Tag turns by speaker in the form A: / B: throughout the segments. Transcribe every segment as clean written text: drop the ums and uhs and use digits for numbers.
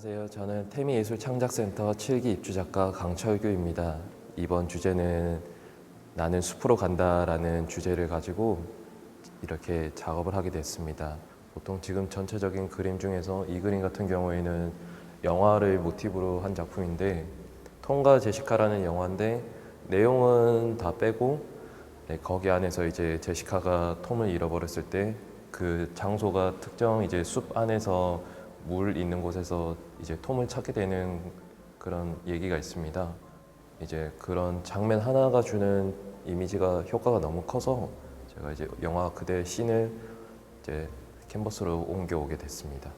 A: 안녕하세요. 저는 태미예술창작센터 7기 입주작가 강철규입니다. 이번 주제는 나는 숲으로 간다라는 주제를 가지고 이렇게 작업을 하게 됐습니다. 보통 지금 전체적인 그림 중에서 이 그림 같은 경우에는 영화를 모티브로 한 작품인데 톰과 제시카라는 영화인데 내용은 다 빼고 거기 안에서 이제 제시카가 톰을 잃어버렸을 때 그 장소가 특정 이제 숲 안에서 물 있는 곳에서 이제 톰을 찾게 되는 그런 얘기가 있습니다. 이제 그런 장면 하나가 주는 이미지가 효과가 너무 커서 제가 이제 영화 그대 씬을 이제 캔버스로 옮겨오게 됐습니다.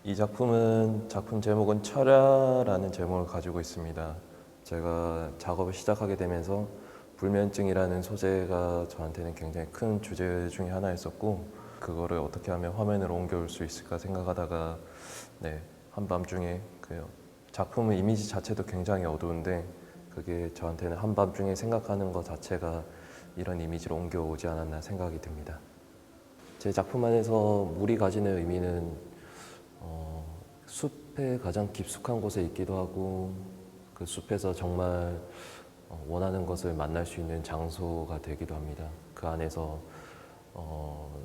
A: 이 작품 제목은 철야라는 제목을 가지고 있습니다. 제가 작업을 시작하게 되면서 불면증이라는 소재가 저한테는 굉장히 큰 주제 중에 하나였었고 그거를 어떻게 하면 화면으로 옮겨올 수 있을까 생각하다가 한밤중에 그 작품의 이미지 자체도 굉장히 어두운데 그게 저한테는 한밤중에 생각하는 것 자체가 이런 이미지로 옮겨오지 않았나 생각이 듭니다. 제 작품 안에서 물이 가지는 의미는 숲의 가장 깊숙한 곳에 있기도 하고 그 숲에서 정말 원하는 것을 만날 수 있는 장소가 되기도 합니다. 그 안에서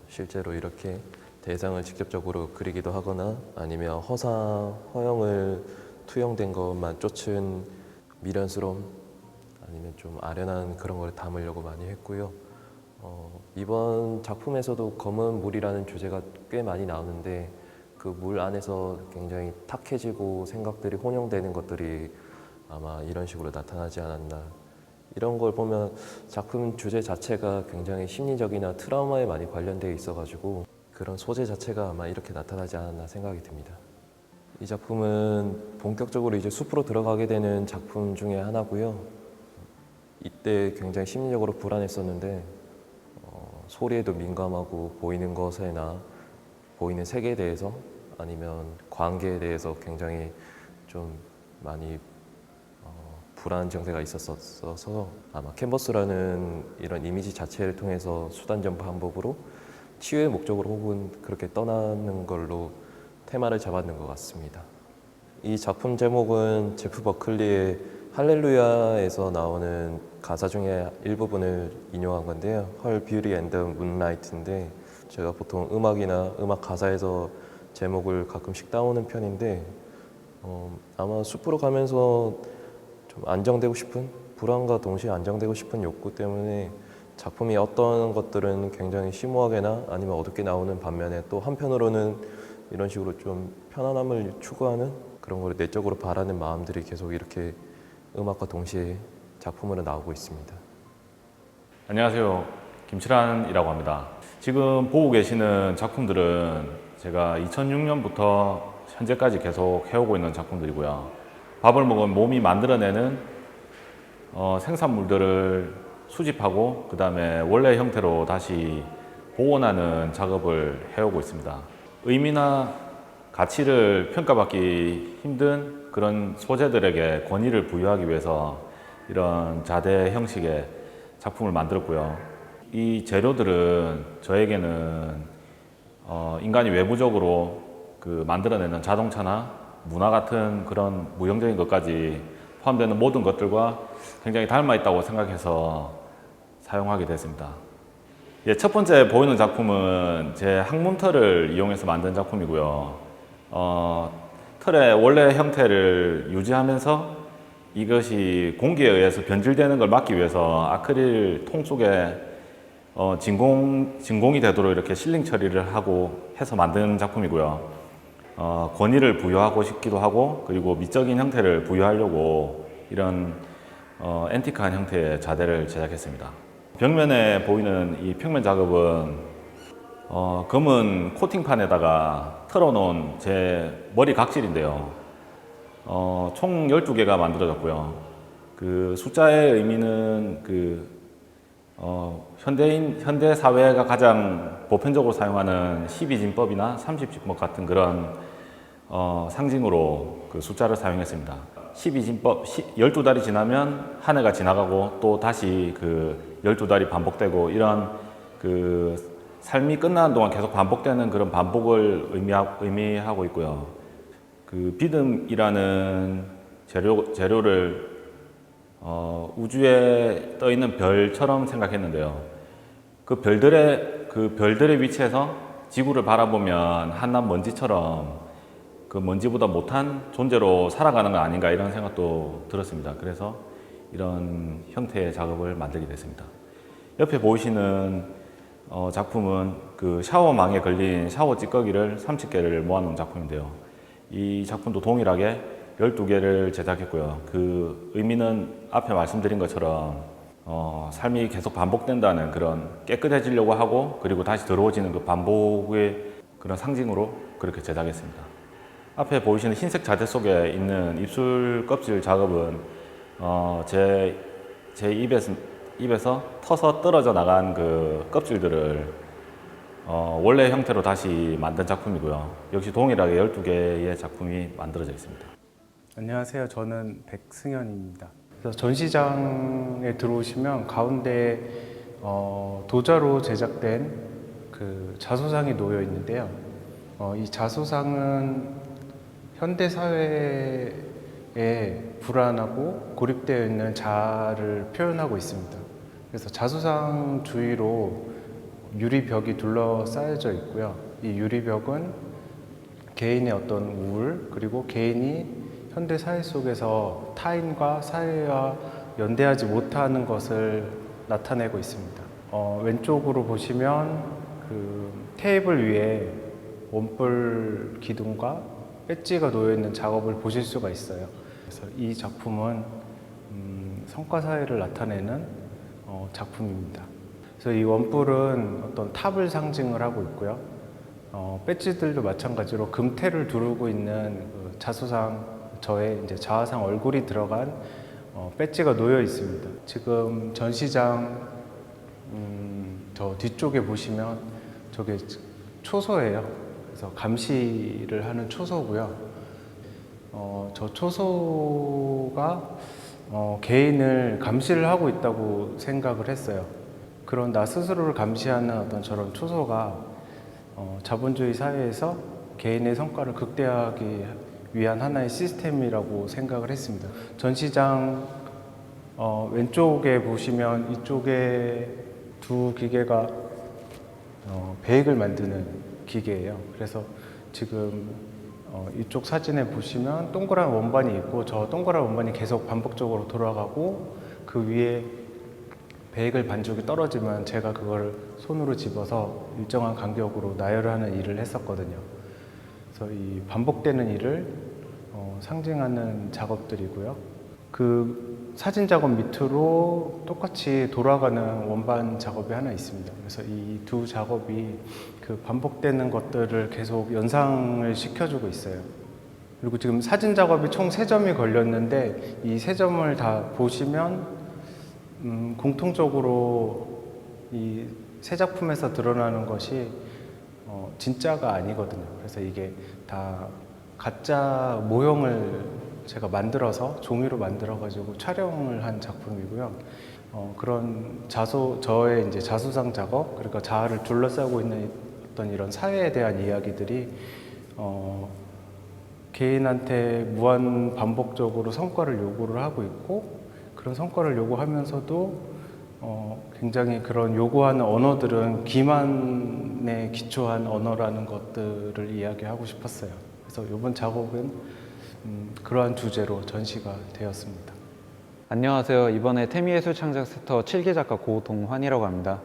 A: 실제로 이렇게 대상을 직접적으로 그리기도 하거나 아니면 허영을 투영된 것만 쫓은 미련스러움 아니면 좀 아련한 그런 걸 담으려고 많이 했고요. 이번 작품에서도 검은 물이라는 주제가 꽤 많이 나오는데 그 물 안에서 굉장히 탁해지고 생각들이 혼용되는 것들이 아마 이런 식으로 나타나지 않았나. 이런 걸 보면 작품 주제 자체가 굉장히 심리적이나 트라우마에 많이 관련되어 있어가지고 그런 소재 자체가 아마 이렇게 나타나지 않았나 생각이 듭니다. 이 작품은 본격적으로 이제 숲으로 들어가게 되는 작품 중에 하나고요. 이때 굉장히 심리적으로 불안했었는데 소리에도 민감하고 보이는 것에나 보이는 세계에 대해서 아니면 관계에 대해서 굉장히 좀 많이 불안 증세가 있었어서 아마 캔버스라는 이런 이미지 자체를 통해서 수단전 반복으로 치유의 목적으로 혹은 그렇게 떠나는 걸로 테마를 잡았는 것 같습니다. 이 작품 제목은 제프 버클리의 할렐루야에서 나오는 가사 중에 일부분을 인용한 건데요. Her Beauty and the Moonlight인데 제가 보통 음악이나 음악 가사에서 제목을 가끔씩 따오는 편인데 아마 숲으로 가면서 좀 안정되고 싶은 불안과 동시에 안정되고 싶은 욕구 때문에 작품이 어떤 것들은 굉장히 심오하게나 아니면 어둡게 나오는 반면에 또 한편으로는 이런 식으로 좀 편안함을 추구하는 그런 걸 내적으로 바라는 마음들이 계속 이렇게 음악과 동시에 작품으로 나오고 있습니다.
B: 안녕하세요. 김칠환이라고 합니다. 지금 보고 계시는 작품들은 제가 2006년부터 현재까지 계속 해오고 있는 작품들이고요. 밥을 먹은 몸이 만들어내는 생산물들을 수집하고 그 다음에 원래 형태로 다시 복원하는 작업을 해오고 있습니다. 의미나 가치를 평가받기 힘든 그런 소재들에게 권위를 부여하기 위해서 이런 자대 형식의 작품을 만들었고요. 이 재료들은 저에게는 인간이 외부적으로 그 만들어내는 자동차나 문화 같은 그런 무형적인 것까지 포함되는 모든 것들과 굉장히 닮아 있다고 생각해서 사용하게 됐습니다. 첫 번째 보이는 작품은 제 항문털을 이용해서 만든 작품이고요. 털의 원래 형태를 유지하면서 이것이 공기에 의해서 변질되는 걸 막기 위해서 아크릴 통 속에 진공이 되도록 이렇게 실링 처리를 하고 해서 만든 작품이고요. 권위를 부여하고 싶기도 하고 그리고 미적인 형태를 부여하려고 이런 앤티크한 형태의 자대를 제작했습니다. 벽면에 보이는 이 평면 작업은 검은 코팅판에다가 털어놓은 제 머리 각질인데요. 총 12개가 만들어졌고요. 그 숫자의 의미는 현대 사회가 가장 보편적으로 사용하는 12진법이나 30진법 같은 그런 상징으로 그 숫자를 사용했습니다. 12진법, 12달이 지나면 한 해가 지나가고 또 다시 그 12달이 반복되고 이런 그 삶이 끝나는 동안 계속 반복되는 그런 반복을 의미하고 있고요. 그 비듬이라는 재료를 우주에 떠 있는 별처럼 생각했는데요. 그 별들의 위치에서 지구를 바라보면 한낱 먼지처럼 그 먼지보다 못한 존재로 살아가는 거 아닌가 이런 생각도 들었습니다. 그래서 이런 형태의 작업을 만들게 됐습니다. 옆에 보이시는 작품은 그 샤워망에 걸린 샤워 찌꺼기를 30개를 모아놓은 작품인데요. 이 작품도 동일하게 12개를 제작했고요. 그 의미는 앞에 말씀드린 것처럼 삶이 계속 반복된다는 그런 깨끗해지려고 하고 그리고 다시 더러워지는 그 반복의 그런 상징으로 그렇게 제작했습니다. 앞에 보이시는 흰색 자재 속에 있는 입술 껍질 작업은 제 입에서 터서 떨어져 나간 그 껍질들을 원래 형태로 다시 만든 작품이고요. 역시 동일하게 12개의 작품이 만들어져 있습니다.
C: 안녕하세요. 저는 백승현입니다. 그래서 전시장에 들어오시면 가운데 도자로 제작된 그 자소상이 놓여 있는데요. 이 자소상은 현대 사회에 불안하고 고립되어 있는 자아를 표현하고 있습니다. 그래서 자소상 주위로 유리벽이 둘러싸여져 있고요. 이 유리벽은 개인의 어떤 우울 그리고 개인이 현대 사회 속에서 타인과 사회와 연대하지 못하는 것을 나타내고 있습니다. 왼쪽으로 보시면 그 테이블 위에 원뿔 기둥과 배지가 놓여 있는 작업을 보실 수가 있어요. 그래서 이 작품은 성과사회를 나타내는 작품입니다. 그래서 이 원뿔은 어떤 탑을 상징을 하고 있고요. 배지들도 마찬가지로 금태를 두르고 있는 그 자소상 저의 이제 자화상 얼굴이 들어간 배지가 놓여 있습니다. 지금 전시장 저 뒤쪽에 보시면 저게 초소예요. 그래서 감시를 하는 초소고요. 저 초소가 개인을 감시를 하고 있다고 생각을 했어요. 그런 나 스스로를 감시하는 어떤 저런 초소가 자본주의 사회에서 개인의 성과를 극대화하기 위한 하나의 시스템이라고 생각을 했습니다. 전시장 왼쪽에 보시면 이쪽에 두 기계가 베이글 만드는 기계예요. 그래서 지금 이쪽 사진에 보시면 동그란 원반이 있고 저 동그란 원반이 계속 반복적으로 돌아가고 그 위에 베이글 반죽이 떨어지면 제가 그걸 손으로 집어서 일정한 간격으로 나열하는 일을 했었거든요. 그래서 이 반복되는 일을 상징하는 작업들이고요. 그 사진 작업 밑으로 똑같이 돌아가는 원반 작업이 하나 있습니다. 그래서 이 두 작업이 그 반복되는 것들을 계속 연상을 시켜주고 있어요. 그리고 지금 사진 작업이 총 3점이 걸렸는데 이 3점을 다 보시면 공통적으로 이 세 작품에서 드러나는 것이 진짜가 아니거든요. 그래서 이게 다 가짜 모형을 제가 만들어서 종이로 만들어 가지고 촬영을 한 작품이고요. 그런 저의 이제 자수상 작업, 그러니까 자아를 둘러싸고 있는 어떤 이런 사회에 대한 이야기들이 개인한테 무한 반복적으로 성과를 요구를 하고 있고, 그런 성과를 요구하면서도 굉장히 그런 요구하는 언어들은 기만에 기초한 언어라는 것들을 이야기하고 싶었어요. 그래서 이번 작업은 그러한 주제로 전시가 되었습니다.
D: 안녕하세요. 이번에 태미예술창작센터 7기 작가 고동환이라고 합니다.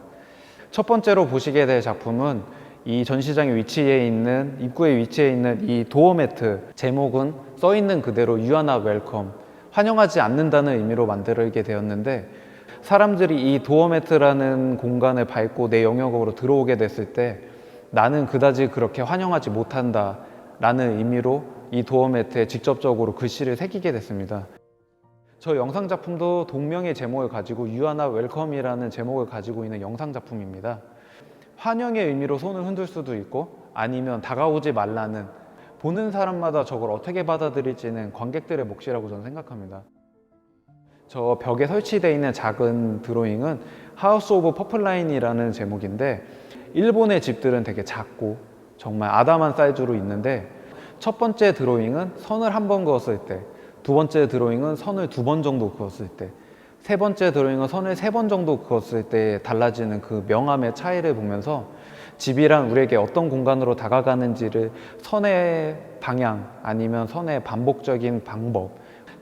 D: 첫 번째로 보시게 될 작품은 이 전시장의 위치에 있는, 입구에 위치해 있는 이 도어 매트, 제목은 써있는 그대로 You are not welcome, 환영하지 않는다는 의미로 만들게 되었는데, 사람들이 이 도어 매트라는 공간을 밟고 내 영역으로 들어오게 됐을 때 나는 그다지 그렇게 환영하지 못한다 라는 의미로 이 도어 매트에 직접적으로 글씨를 새기게 됐습니다. 저 영상 작품도 동명의 제목을 가지고 You are not welcome 이라는 제목을 가지고 있는 영상 작품입니다. 환영의 의미로 손을 흔들 수도 있고, 아니면 다가오지 말라는, 보는 사람마다 저걸 어떻게 받아들일지는 관객들의 몫이라고 저는 생각합니다. 저 벽에 설치되어 있는 작은 드로잉은 하우스 오브 퍼플라인이라는 제목인데, 일본의 집들은 되게 작고 정말 아담한 사이즈로 있는데 첫 번째 드로잉은 선을 한 번 그었을 때, 두 번째 드로잉은 선을 2번 정도 그었을 때, 세 번째 드로잉은 선을 3번 정도 그었을 때 달라지는 그 명암의 차이를 보면서 집이란 우리에게 어떤 공간으로 다가가는지를 선의 방향 아니면 선의 반복적인 방법,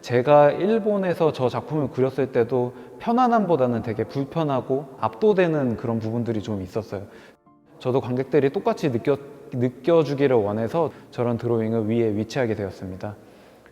D: 제가 일본에서 저 작품을 그렸을 때도 편안함보다는 되게 불편하고 압도되는 그런 부분들이 좀 있었어요. 저도 관객들이 똑같이 느껴주기를 원해서 저런 드로잉을 위에 위치하게 되었습니다.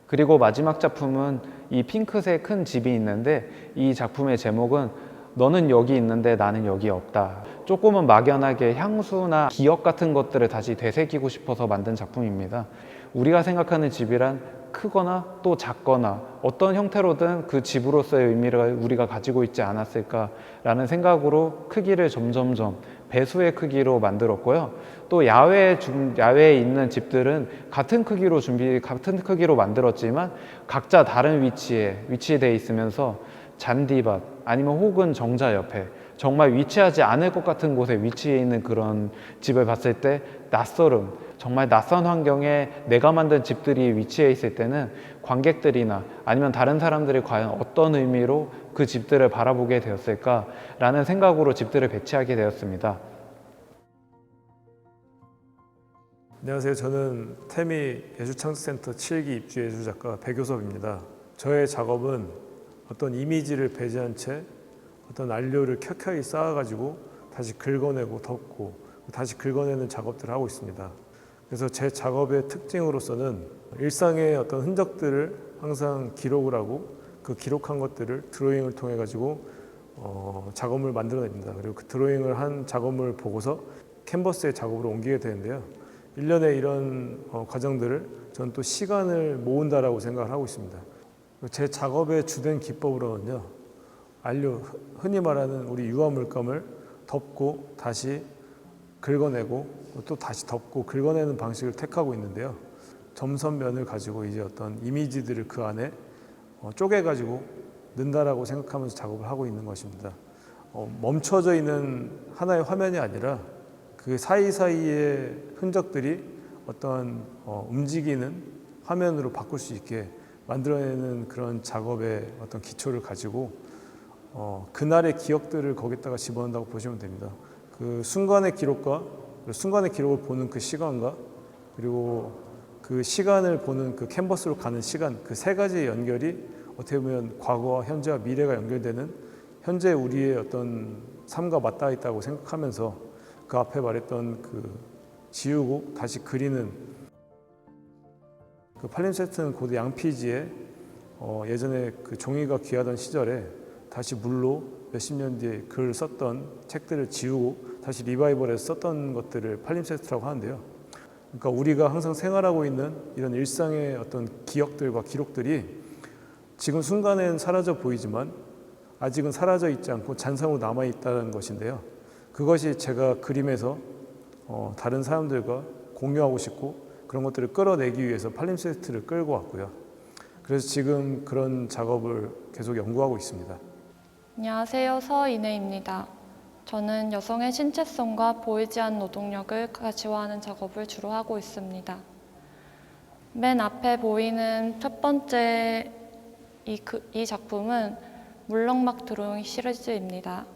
D: 그리고 마지막 작품은 이 핑크색 큰 집이 있는데 이 작품의 제목은 너는 여기 있는데 나는 여기 없다. 조금은 막연하게 향수나 기억 같은 것들을 다시 되새기고 싶어서 만든 작품입니다. 우리가 생각하는 집이란 크거나 또 작거나 어떤 형태로든 그 집으로서의 의미를 우리가 가지고 있지 않았을까라는 생각으로 크기를 점점점 배수의 크기로 만들었고요. 또 야외에 있는 집들은 같은 크기로 만들었지만 각자 다른 위치되어 있으면서 잔디밭 아니면 혹은 정자 옆에 정말 위치하지 않을 것 같은 곳에 위치해 있는 그런 집을 봤을 때 낯설음, 정말 낯선 환경에 내가 만든 집들이 위치해 있을 때는 관객들이나 아니면 다른 사람들이 과연 어떤 의미로 그 집들을 바라보게 되었을까라는 생각으로 집들을 배치하게 되었습니다.
E: 안녕하세요. 저는 태미 예술창작센터 7기 입주예술작가 백효섭입니다. 저의 작업은 어떤 이미지를 배제한 채 어떤 안료를 켜켜이 쌓아가지고 다시 긁어내고 덮고 다시 긁어내는 작업들을 하고 있습니다. 그래서 제 작업의 특징으로서는 일상의 어떤 흔적들을 항상 기록을 하고 그 기록한 것들을 드로잉을 통해 가지고 작업을 만들어냅니다. 그리고 그 드로잉을 한 작업을 보고서 캔버스에 작업으로 옮기게 되는데요. 일련의 이런 과정들을 저는 또 시간을 모은다라고 생각을 하고 있습니다. 제 작업의 주된 기법으로는요, 안료, 흔히 말하는 우리 유화 물감을 덮고 다시 긁어내고 또 다시 덮고 긁어내는 방식을 택하고 있는데요. 점선면을 가지고 이제 어떤 이미지들을 그 안에 쪼개가지고 넣는다라고 생각하면서 작업을 하고 있는 것입니다. 멈춰져 있는 하나의 화면이 아니라 그 사이사이의 흔적들이 어떤 움직이는 화면으로 바꿀 수 있게 만들어내는 그런 작업의 어떤 기초를 가지고 그날의 기억들을 거기다가 집어넣는다고 보시면 됩니다. 그 순간의 기록과 순간의 기록을 보는 그 시간과 그리고 그 시간을 보는 그 캔버스로 가는 시간, 그 세 가지의 연결이 어떻게 보면 과거와 현재와 미래가 연결되는 현재 우리의 어떤 삶과 맞닿아 있다고 생각하면서 그 앞에 말했던 그 지우고 다시 그리는 그 팔림세트는 곧 양피지에 예전에 그 종이가 귀하던 시절에 다시 물로 몇십 년 뒤에 글을 썼던 책들을 지우고 다시 리바이벌해서 썼던 것들을 팔림세트라고 하는데요. 그러니까 우리가 항상 생활하고 있는 이런 일상의 어떤 기억들과 기록들이 지금 순간엔 사라져 보이지만 아직은 사라져 있지 않고 잔상으로 남아 있다는 것인데요. 그것이 제가 그림에서 다른 사람들과 공유하고 싶고 그런 것들을 끌어내기 위해서 팔림세트를 끌고 왔고요. 그래서 지금 그런 작업을 계속 연구하고 있습니다.
F: 안녕하세요. 서인혜입니다. 저는 여성의 신체성과 보이지 않는 노동력을 가시화하는 작업을 주로 하고 있습니다. 맨 앞에 보이는 첫 번째 이 작품은 물렁막 드로잉 시리즈입니다.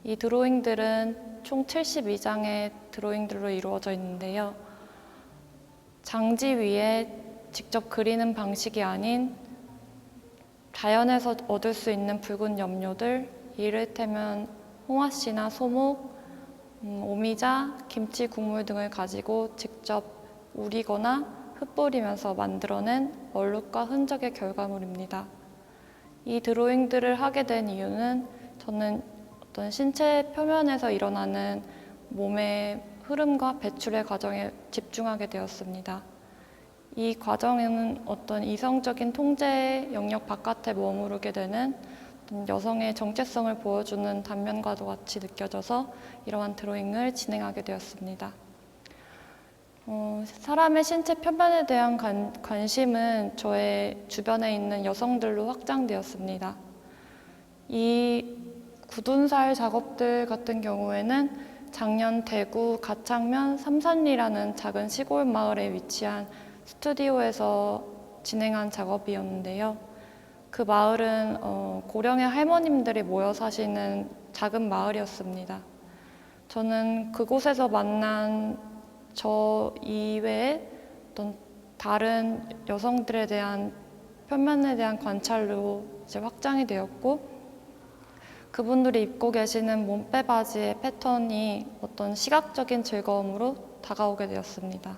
F: 이 드로잉들은 총 72장의 드로잉들로 이루어져 있는데요. 장지 위에 직접 그리는 방식이 아닌 자연에서 얻을 수 있는 붉은 염료들, 이를테면 홍화씨나 소목, 오미자, 김치 국물 등을 가지고 직접 우리거나 흩뿌리면서 만들어낸 얼룩과 흔적의 결과물입니다. 이 드로잉들을 하게 된 이유는 저는 어떤 신체 표면에서 일어나는 몸의 흐름과 배출의 과정에 집중하게 되었습니다. 이 과정에는 어떤 이성적인 통제 영역 바깥에 머무르게 되는 여성의 정체성을 보여주는 단면과도 같이 느껴져서 이러한 드로잉을 진행하게 되었습니다. 사람의 신체 표면에 대한 관심은 저의 주변에 있는 여성들로 확장되었습니다. 이 굳은살 작업들 같은 경우에는 작년 대구 가창면 삼산리라는 작은 시골 마을에 위치한 스튜디오에서 진행한 작업이었는데요. 그 마을은 고령의 할머님들이 모여 사시는 작은 마을이었습니다. 저는 그곳에서 만난 저 이외에 어떤 다른 여성들에 대한 편견에 대한 관찰로 이제 확장이 되었고, 그분들이 입고 계시는 몸빼 바지의 패턴이 어떤 시각적인 즐거움으로 다가오게 되었습니다.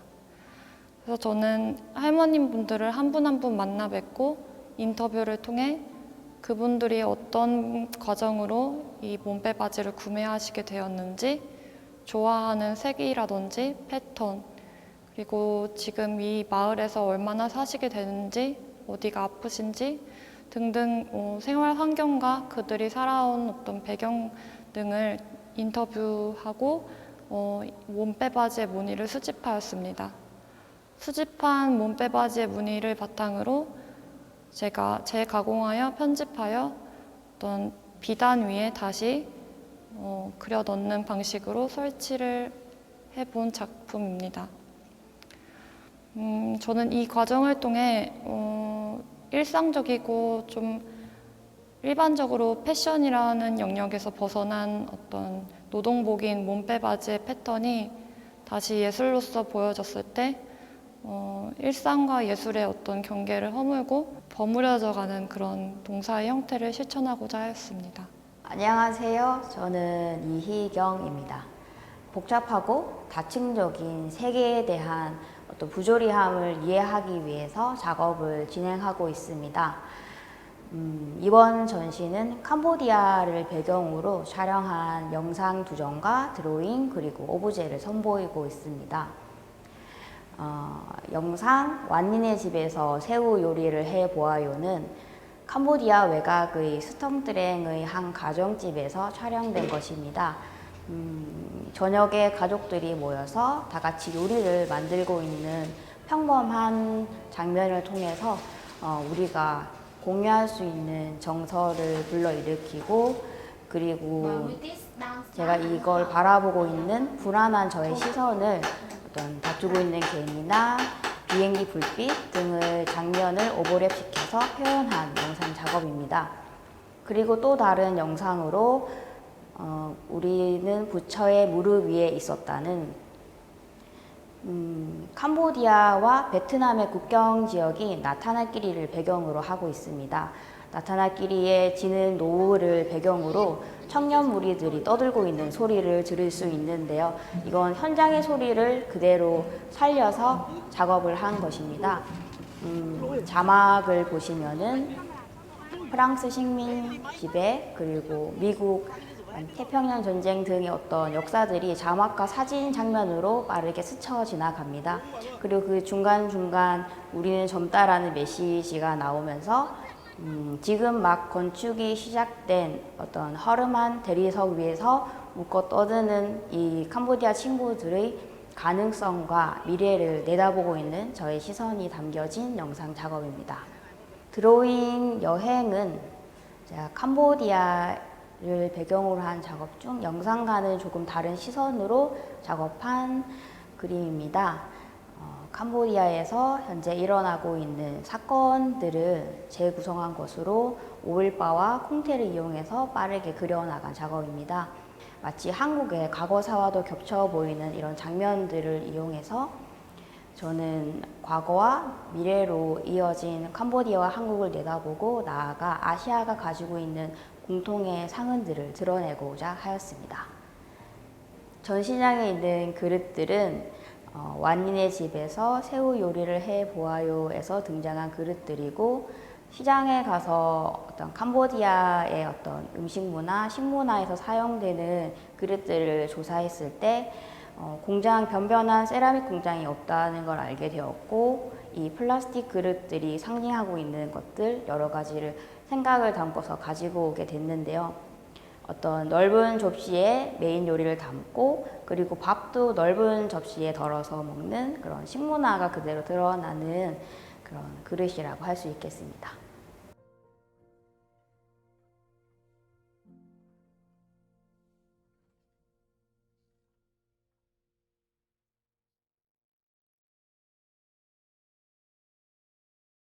F: 그래서 저는 할머님 분들을 한 분 한 분 만나 뵙고 인터뷰를 통해 그분들이 어떤 과정으로 이 몸빼 바지를 구매하시게 되었는지, 좋아하는 색이라든지 패턴, 그리고 지금 이 마을에서 얼마나 사시게 되는지, 어디가 아프신지 등등 생활 환경과 그들이 살아온 어떤 배경 등을 인터뷰하고 몸빼 바지의 무늬를 수집하였습니다. 수집한 몸빼 바지의 무늬를 바탕으로 제가 재가공하여 편집하여 어떤 비단 위에 다시 그려 넣는 방식으로 설치를 해본 작품입니다. 저는 이 과정을 통해 일상적이고 좀 일반적으로 패션이라는 영역에서 벗어난 어떤 노동복인 몸빼 바지의 패턴이 다시 예술로서 보여졌을 때 일상과 예술의 어떤 경계를 허물고 버무려져 가는 그런 동사의 형태를 실천하고자 하였습니다.
G: 안녕하세요. 저는 이희경입니다. 복잡하고 다층적인 세계에 대한 어떤 부조리함을 이해하기 위해서 작업을 진행하고 있습니다. 이번 전시는 캄보디아를 배경으로 촬영한 영상 2점과 드로잉 그리고 오브제를 선보이고 있습니다. 영상 완니네 집에서 새우 요리를 해보아요는 캄보디아 외곽의 스텅트랭의 한 가정집에서 촬영된 것입니다. 저녁에 가족들이 모여서 다 같이 요리를 만들고 있는 평범한 장면을 통해서 우리가 공유할 수 있는 정서를 불러일으키고, 그리고 제가 이걸 바라보고 있는 불안한 저의 시선을 어떤 다투고 있는 개미나 비행기 불빛 등의 장면을 오버랩시켜서 표현한 영상 작업입니다. 그리고 또 다른 영상으로 우리는 부처의 무릎 위에 있었다는 캄보디아와 베트남의 국경 지역이 나타나끼리를 배경으로 하고 있습니다. 나타나끼리에 지는 노을을 배경으로 청년 무리들이 떠들고 있는 소리를 들을 수 있는데요. 이건 현장의 소리를 그대로 살려서 작업을 한 것입니다. 자막을 보시면은 프랑스 식민 지배, 그리고 미국 태평양 전쟁 등의 어떤 역사들이 자막과 사진 장면으로 빠르게 스쳐 지나갑니다. 그리고 그 중간중간 우리는 젊다라는 메시지가 나오면서 지금 막 건축이 시작된 어떤 허름한 대리석 위에서 묶어 떠드는 이 캄보디아 친구들의 가능성과 미래를 내다보고 있는 저의 시선이 담겨진 영상 작업입니다. 드로잉 여행은 제가 캄보디아를 배경으로 한 작업 중 영상과는 조금 다른 시선으로 작업한 그림입니다. 캄보디아에서 현재 일어나고 있는 사건들을 재구성한 것으로 오일바와 콩테를 이용해서 빠르게 그려나간 작업입니다. 마치 한국의 과거사와도 겹쳐 보이는 이런 장면들을 이용해서 저는 과거와 미래로 이어진 캄보디아와 한국을 내다보고 나아가 아시아가 가지고 있는 공통의 상흔들을 드러내고자 하였습니다. 전시장에 있는 그릇들은 완니네 집에서 새우 요리를 해보아요에서 등장한 그릇들이고, 시장에 가서 어떤 캄보디아의 어떤 음식 문화, 식문화에서 사용되는 그릇들을 조사했을 때 변변한 세라믹 공장이 없다는 걸 알게 되었고, 이 플라스틱 그릇들이 상징하고 있는 것들 여러 가지를 생각을 담고서 가지고 오게 됐는데요. 어떤 넓은 접시에 메인 요리를 담고, 그리고 밥도 넓은 접시에 덜어서 먹는 그런 식문화가 그대로 드러나는 그런 그릇이라고 할 수 있겠습니다.